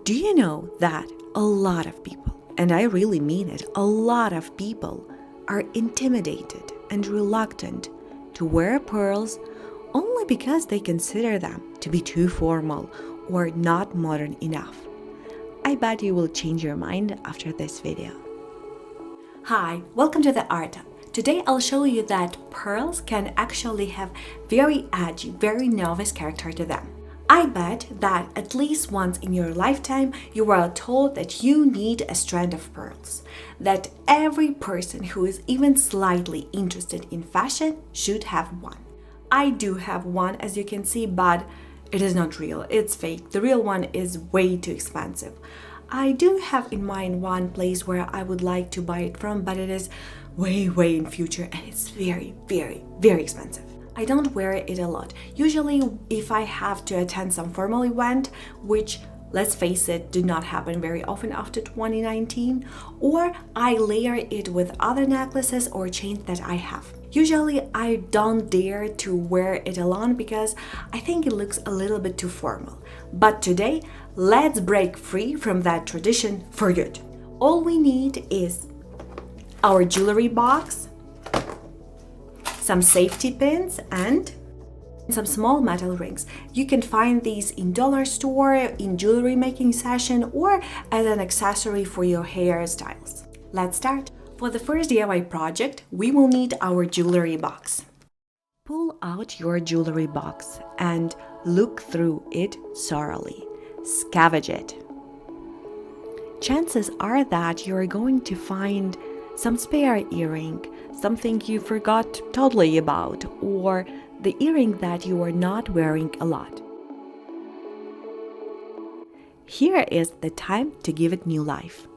Do you know that a lot of people, and I really mean it, a lot of people are intimidated and reluctant to wear pearls only because they consider them to be too formal or not modern enough? I bet you will change your mind after this video. Hi, welcome to the Art Hub. Today I'll show you that pearls can actually have very edgy, very novice character to them. I bet that at least once in your lifetime you were told that you need a strand of pearls, that every person who is even slightly interested in fashion should have one. I do have one, as you can see, but it is not real, it's fake. The real one is way too expensive. I do have in mind one place where I would like to buy it from, but it is way in future and it's very expensive. I don't wear it a lot. Usually if I have to attend some formal event, which, let's face it, did not happen very often after 2019, or I layer it with other necklaces or chains that I have. Usually I don't dare to wear it alone because I think it looks a little bit too formal. But today, let's break free from that tradition for good. All we need is our jewelry box, some safety pins, and some small metal rings. You can find these in dollar store, in jewelry making session, or as an accessory for your hairstyles. Let's start. For the first DIY project, we will need our jewelry box. Pull out your jewelry box and look through it thoroughly. Scavenge it. Chances are that you're going to find some spare earring, something you forgot totally about, or the earring that you are not wearing a lot. Here is the time to give it new life.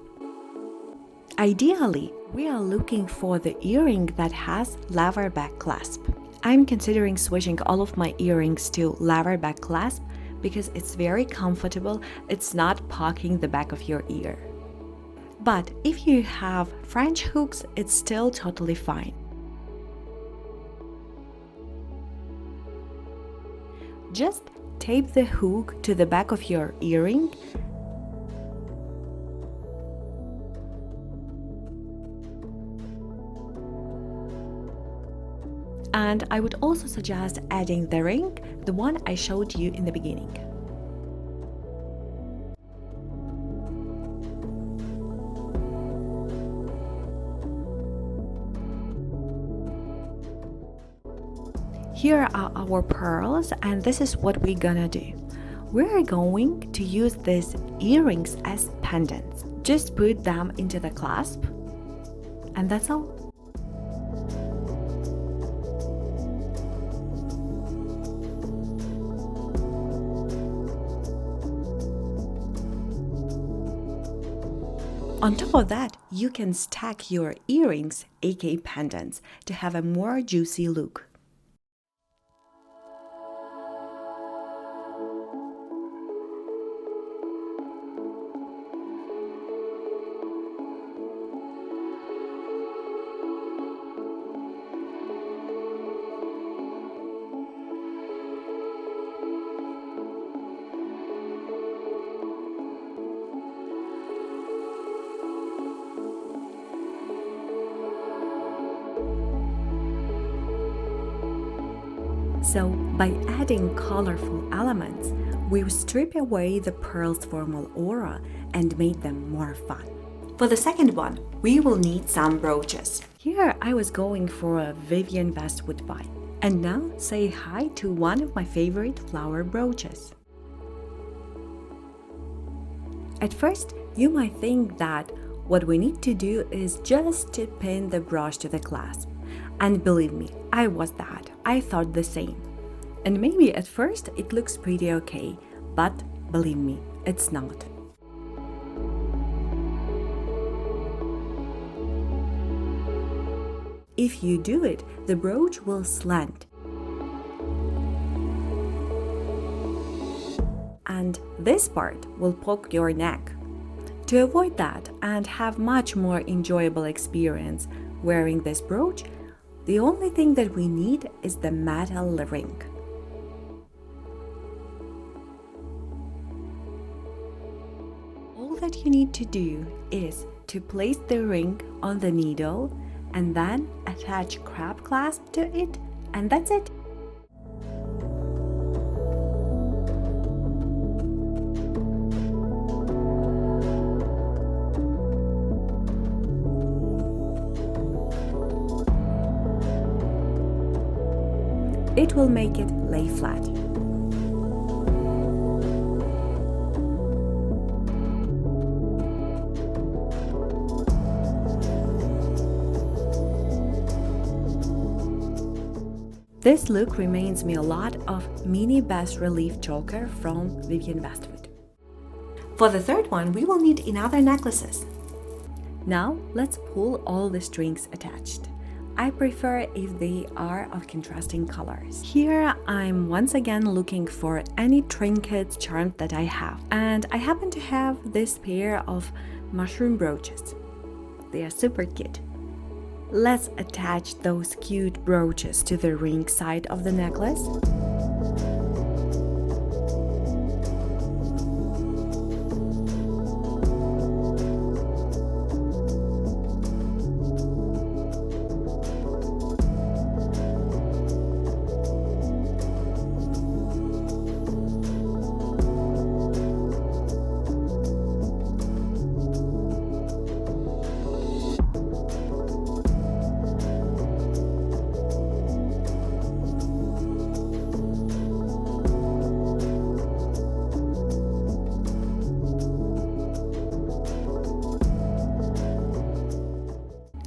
Ideally, we are looking for the earring that has lever back clasp. I'm considering switching all of my earrings to lever back clasp because it's very comfortable, it's not poking the back of your ear. But if you have French hooks, it's still totally fine. Just tape the hook to the back of your earring and I would also suggest adding the ring, the one I showed you in the beginning. Here are our pearls, and this is what we're gonna do. We're going to use these earrings as pendants. Just put them into the clasp, and that's all. On top of that, you can stack your earrings, aka pendants, to have a more juicy look. So, by adding colorful elements, we strip away the pearl's formal aura and made them more fun. For the second one, we will need some brooches. Here I was going for a Vivienne Westwood vibe. And now say hi to one of my favorite flower brooches. At first, you might think that what we need to do is just to pin the brooch to the clasp. And believe me, I was that. I thought the same. And maybe at first it looks pretty okay, but believe me, it's not. If you do it, the brooch will slant. And this part will poke your neck. To avoid that and have much more enjoyable experience wearing this brooch, the only thing that we need is the metal ring. that you need to do is to place the ring on the needle and then attach crab clasp to it, and that's it. It will make it lay flat. This look reminds me a lot of mini bas relief choker from Vivienne Westwood. For the third one, we will need another necklaces. Now let's pull all the strings attached. I prefer if they are of contrasting colors. Here I'm once again looking for any trinkets, charms that I have. And I happen to have this pair of mushroom brooches. They are super cute. Let's attach those cute brooches to the ring side of the necklace.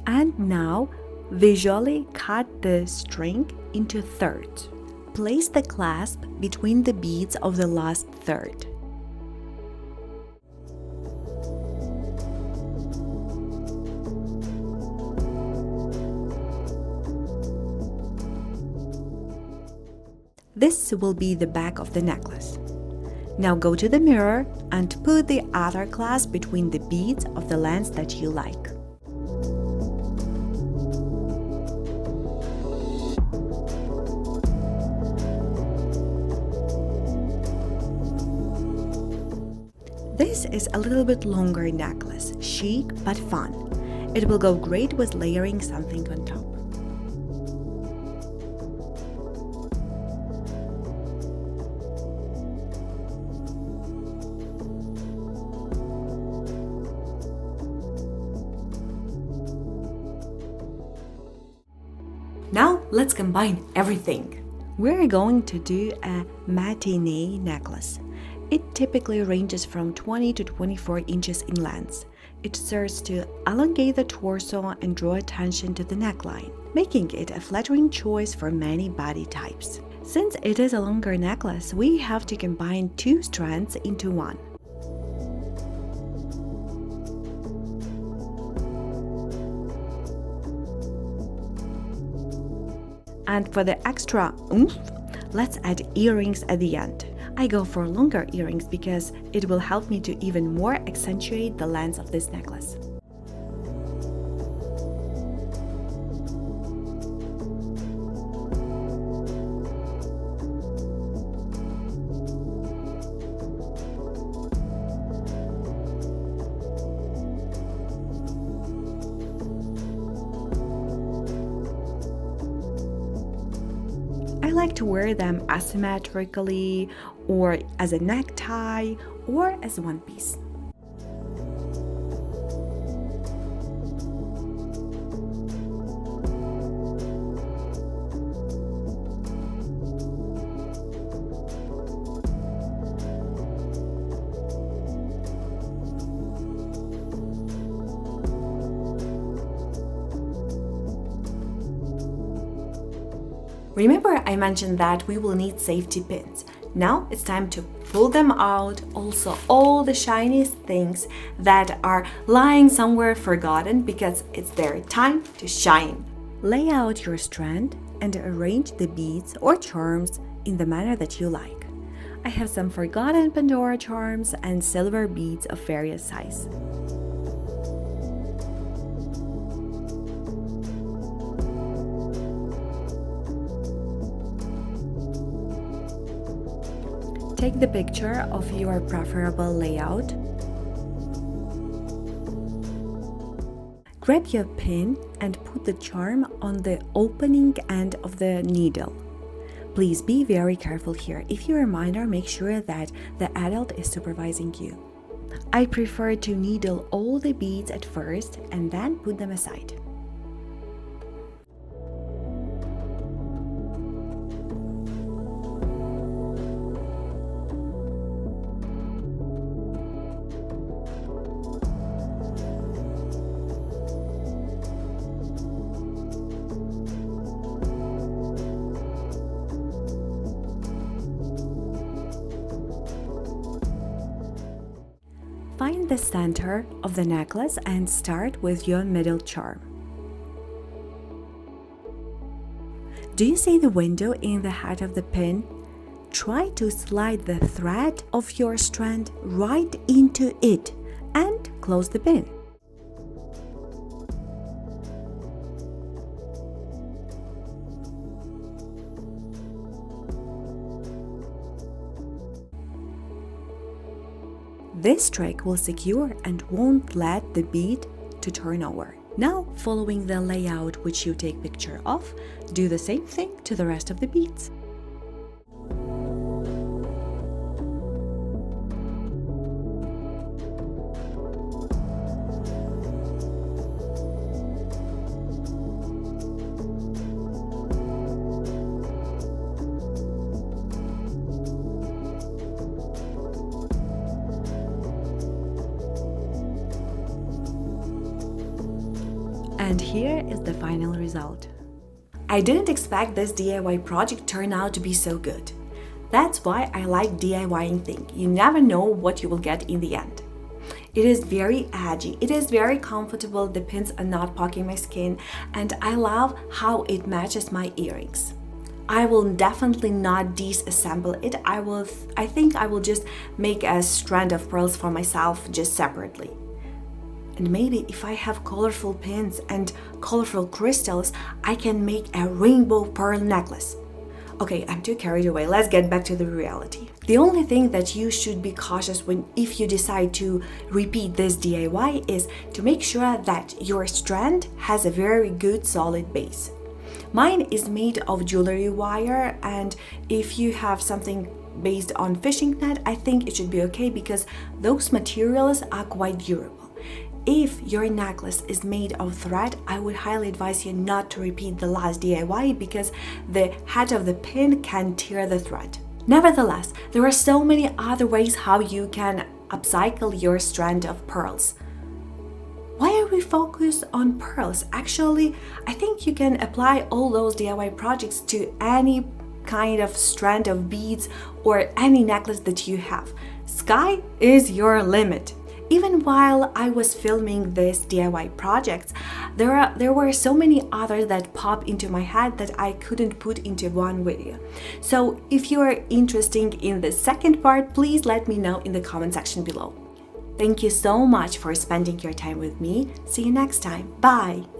And now, visually cut the string into thirds. Place the clasp between the beads of the last third. This will be the back of the necklace. Now go to the mirror and put the other clasp between the beads of the length that you like. This is a little bit longer necklace, chic but fun. It will go great with layering something on top. Now let's combine everything. We're going to do a matinee necklace. It typically ranges from 20 to 24 inches in length. It serves to elongate the torso and draw attention to the neckline, making it a flattering choice for many body types. Since it is a longer necklace, we have to combine two strands into one. And for the extra oomph, let's add earrings at the end. I go for longer earrings because it will help me to even more accentuate the length of this necklace. I like to wear them asymmetrically, or as a necktie, or as one piece. Remember I mentioned that we will need safety pins. Now it's time to pull them out, also all the shiny things that are lying somewhere forgotten, because it's their time to shine. Lay out your strand and arrange the beads or charms in the manner that you like. I have some forgotten Pandora charms and silver beads of various size. Take the picture of your preferable layout. Grab your pin and put the charm on the opening end of the needle. Please be very careful here. If you're a minor, make sure that the adult is supervising you. I prefer to needle all the beads at first and then put them aside. Find the center of the necklace and start with your middle charm. Do you see the window in the head of the pin? Try to slide the thread of your strand right into it and close the pin. This trick will secure and won't let the bead to turn over. Now, following the layout which you take picture of, do the same thing to the rest of the beads. And here is the final result. I didn't expect this DIY project turned out to be so good. That's why I like DIYing things. You never know what you will get in the end. It is very edgy, it is very comfortable, the pins are not poking my skin, and I love how it matches my earrings. I will definitely not disassemble it. I think I will just make a strand of pearls for myself just separately. And maybe if I have colorful pins and colorful crystals, I can make a rainbow pearl necklace. Okay, I'm too carried away. Let's get back to the reality. The only thing that you should be cautious if you decide to repeat this DIY is to make sure that your strand has a very good solid base. Mine is made of jewelry wire, and if you have something based on fishing net, I think it should be okay because those materials are quite durable. If your necklace is made of thread, I would highly advise you not to repeat the last DIY because the head of the pin can tear the thread. Nevertheless, there are so many other ways how you can upcycle your strand of pearls. Why are we focused on pearls? Actually, I think you can apply all those DIY projects to any kind of strand of beads or any necklace that you have. Sky is your limit. Even while I was filming this DIY projects, there were so many others that popped into my head that I couldn't put into one video. So if you are interested in the second part, please let me know in the comment section below. Thank you so much for spending your time with me. See you next time. Bye!